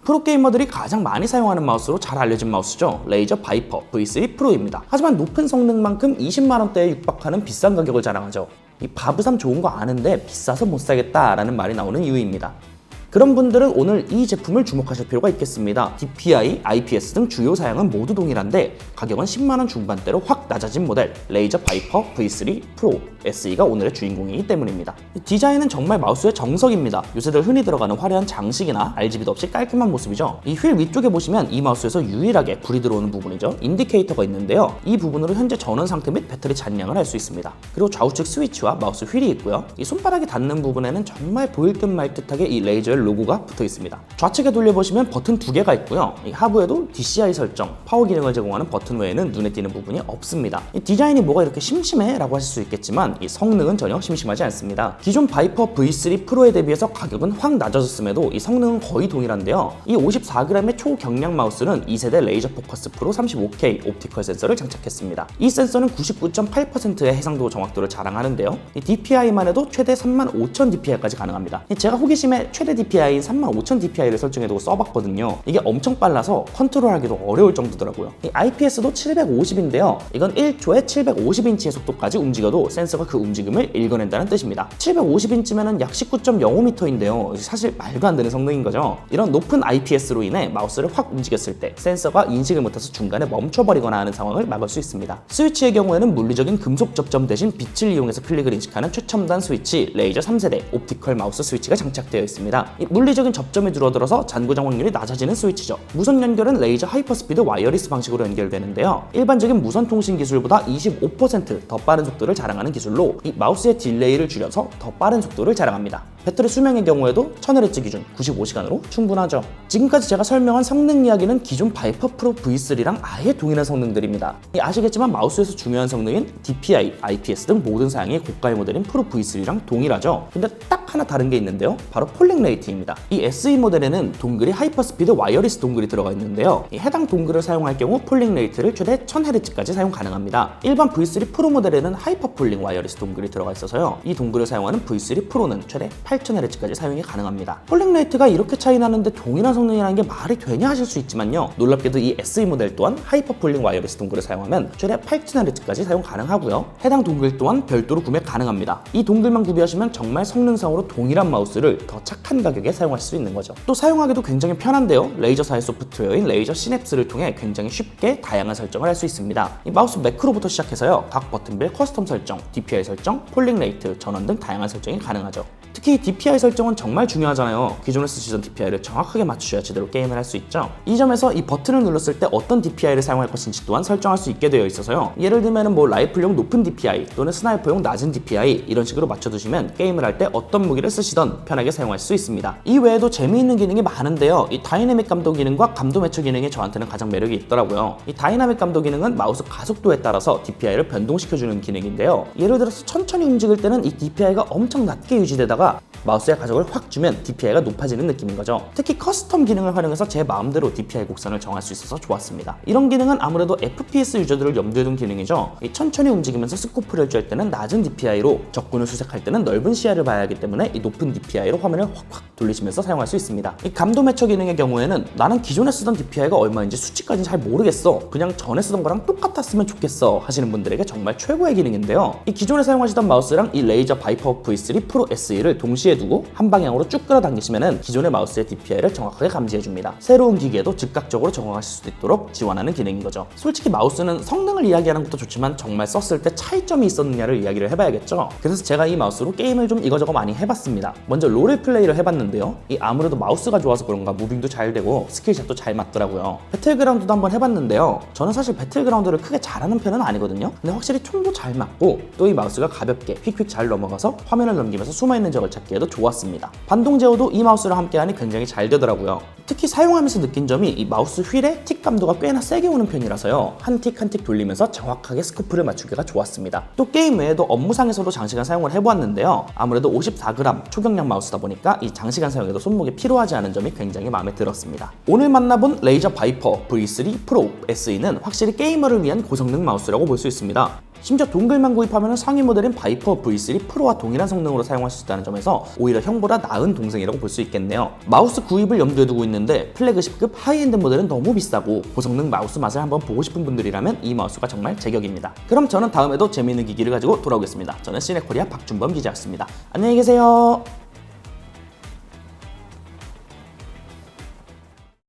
프로게이머들이 가장 많이 사용하는 마우스로 잘 알려진 마우스죠. 레이저 바이퍼 V3 프로입니다. 하지만 높은 성능만큼 20만원대에 육박하는 비싼 가격을 자랑하죠. 이 바브삼 좋은 거 아는데 비싸서 못 사겠다라는 말이 나오는 이유입니다. 그런 분들은 오늘 이 제품을 주목하실 필요가 있겠습니다. DPI, IPS 등 주요 사양은 모두 동일한데 가격은 10만원 중반대로 확 낮아진 모델 레이저 바이퍼 V3 프로 SE가 오늘의 주인공이기 때문입니다. 디자인은 정말 마우스의 정석입니다. 요새들 흔히 들어가는 화려한 장식이나 RGB도 없이 깔끔한 모습이죠. 이 휠 위쪽에 보시면 이 마우스에서 유일하게 불이 들어오는 부분이죠. 인디케이터가 있는데요. 이 부분으로 현재 전원 상태 및 배터리 잔량을 알 수 있습니다. 그리고 좌우측 스위치와 마우스 휠이 있고요. 이 손바닥이 닿는 부분에는 정말 보일 듯 말 듯하게 이 레이저의 로고가 붙어 있습니다. 좌측에 돌려보시면 버튼 2개가 있고요. 이 하부에도 DCI 설정, 파워 기능을 제공하는 버튼 외에는 눈에 띄는 부분이 없습니다. 이 디자인이 뭐가 이렇게 심심해? 라고 하실 수 있겠지만 이 성능은 전혀 심심하지 않습니다. 기존 바이퍼 V3 프로에 대비해서 가격은 확 낮아졌음에도 이 성능은 거의 동일한데요. 이 54g의 초경량 마우스는 2세대 레이저 포커스 프로 35K 옵티컬 센서를 장착했습니다. 이 센서는 99.8%의 해상도 정확도를 자랑하는데요. 이 DPI만 해도 최대 35,000 DPI까지 가능합니다. 제가 호기심에 최대 DPI인 35,000 DPI를 설정해두고 써봤거든요. 이게 엄청 빨라서 컨트롤하기도 어려울 정도더라고요. 이 IPS도 750인데요. 이건 1초에 750인치의 속도까지 움직여도 센서가 그 움직임을 읽어낸다는 뜻입니다. 750인치면은 약 19.05m인데요. 사실 말도 안 되는 성능인 거죠. 이런 높은 IPS로 인해 마우스를 확 움직였을 때 센서가 인식을 못해서 중간에 멈춰버리거나 하는 상황을 막을 수 있습니다. 스위치의 경우에는 물리적인 금속 접점 대신 빛을 이용해서 클릭을 인식하는 최첨단 스위치 레이저 3세대 옵티컬 마우스 스위치가 장착되어 있습니다. 이 물리적인 접점이 줄어들어서 잔고장 확률이 낮아지는 스위치죠. 무선 연결은 레이저 하이퍼스피드 와이어리스 방식으로 연결되는데요. 일반적인 무선 통신 기술보다 25% 더 빠른 속도를 자랑하는 기술로 이 마우스의 딜레이를 줄여서 더 빠른 속도를 자랑합니다. 배터리 수명의 경우에도 1000Hz 기준 95시간으로 충분하죠. 지금까지 제가 설명한 성능 이야기는 기존 바이퍼 프로 V3랑 아예 동일한 성능들입니다. 아시겠지만 마우스에서 중요한 성능인 DPI, IPS 등 모든 사양이 고가의 모델인 프로 V3랑 동일하죠. 근데 딱 하나 다른 게 있는데요. 바로 폴링 레이트입니다. 이 SE 모델에는 동글이 하이퍼스피드 와이어리스 동글이 들어가 있는데요. 해당 동글을 사용할 경우 폴링 레이트를 최대 1000Hz까지 사용 가능합니다. 일반 V3 프로 모델에는 하이퍼 폴링 와이어리스 동글이 들어가 있어서요. 이 동글을 사용하는 V3 프로는 최대 8000Hz까지 사용이 가능합니다. 폴링 레이트가 이렇게 차이 나는데 동일한 성능이라는 게 말이 되냐 하실 수 있지만요. 놀랍게도 이 SE 모델 또한 하이퍼 폴링 와이어리스 동글을 사용하면 최대 8000Hz까지 사용 가능하고요. 해당 동글 또한 별도로 구매 가능합니다. 이 동글만 구비하시면 정말 성능상으로 동일한 마우스를 더 착한 가격에 사용할 수 있는 거죠. 또 사용하기도 굉장히 편한데요. 레이저사의 소프트웨어인 레이저 시냅스를 통해 굉장히 쉽게 다양한 설정을 할 수 있습니다. 이 마우스 매크로부터 시작해서요. 각 버튼별 커스텀 설정, DPI 설정, 폴링 레이트, 전원 등 다양한 설정이 가능하죠. 특히 DPI 설정은 정말 중요하잖아요. 기존에 쓰시던 DPI를 정확하게 맞추셔야 제대로 게임을 할 수 있죠. 이 점에서 이 버튼을 눌렀을 때 어떤 DPI를 사용할 것인지 또한 설정할 수 있게 되어 있어서요. 예를 들면 라이플용 높은 DPI 또는 스나이퍼용 낮은 DPI 이런 식으로 맞춰두시면 게임을 할 때 어떤 무기를 쓰시던 편하게 사용할 수 있습니다. 이 외에도 재미있는 기능이 많은데요. 이 다이내믹 감도 기능과 감도 매처 기능이 저한테는 가장 매력이 있더라고요. 이 다이내믹 감도 기능은 마우스 가속도에 따라서 DPI를 변동시켜주는 기능인데요. 예를 들어서 천천히 움직일 때는 이 DPI가 엄청 낮게 유지되다가 마우스의 가속을 확 주면 DPI가 높아지는 느낌인 거죠. 특히 커스텀 기능을 활용해서 제 마음대로 DPI 곡선을 정할 수 있어서 좋았습니다. 이런 기능은 아무래도 FPS 유저들을 염두에 둔 기능이죠. 이 천천히 움직이면서 스코프를 쨘 때는 낮은 DPI로 적군을 수색할 때는 넓은 시야를 봐야 하기 때문에 이 높은 DPI로 화면을 확확 돌리시면서 사용할 수 있습니다. 이 감도 매처 기능의 경우에는 나는 기존에 쓰던 DPI가 얼마인지 수치까지는 잘 모르겠어. 그냥 전에 쓰던 거랑 똑같았으면 좋겠어 하시는 분들에게 정말 최고의 기능인데요. 이 기존에 사용하시던 마우스랑 이 레이저 바이퍼 V3 프로 SE를 동시에 두고 한 방향으로 쭉 끌어당기시면 기존의 마우스의 DPI를 정확하게 감지해줍니다. 새로운 기기에도 즉각적으로 적응하실 수 있도록 지원하는 기능인 거죠. 솔직히 마우스는 성능을 이야기하는 것도 좋지만 정말 썼을 때 차이점이 있었느냐를 이야기를 해봐야겠죠. 그래서 제가 이 마우스로 게임을 좀 이거저거 많이 해봤습니다. 먼저 롤을 플레이를 해봤는데요. 이 아무래도 마우스가 좋아서 그런가 무빙도 잘 되고 스킬샷도 잘 맞더라고요. 배틀그라운드도 한번 해봤는데요. 저는 사실 배틀그라운드를 크게 잘하는 편은 아니거든요. 근데 확실히 총도 잘 맞고 또 이 마우스가 가볍게 휙휙 잘 넘어가서 화면을 넘기면서 숨어있는 적을 찾기에도 좋았습니다. 반동 제어도 이 마우스랑 함께하니 굉장히 잘 되더라고요. 특히 사용하면서 느낀 점이 이 마우스 휠의 틱 감도가 꽤나 세게 오는 편이라서요. 한 틱 한 틱 돌리면서 정확하게 스코프를 맞추기가 좋았습니다. 또 게임 외에도 업무상에서도 장시간 사용을 해보았는데요. 아무래도 54g 초경량 마우스다 보니까 이 장시간 사용에도 손목이 피로하지 않은 점이 굉장히 마음에 들었습니다. 오늘 만나본 레이저 바이퍼 V3 프로 SE는 확실히 게이머를 위한 고성능 마우스라고 볼 수 있습니다. 심지어 동글만 구입하면 상위 모델인 바이퍼 V3 프로와 동일한 성능으로 사용할 수 있다는 점에서 오히려 형보다 나은 동생이라고 볼 수 있겠네요. 마우스 구입을 염두에 두고 있는데 플래그십급 하이엔드 모델은 너무 비싸고 고성능 마우스 맛을 한번 보고 싶은 분들이라면 이 마우스가 정말 제격입니다. 그럼 저는 다음에도 재미있는 기기를 가지고 돌아오겠습니다. 저는 시네코리아 박준범 기자였습니다. 안녕히 계세요.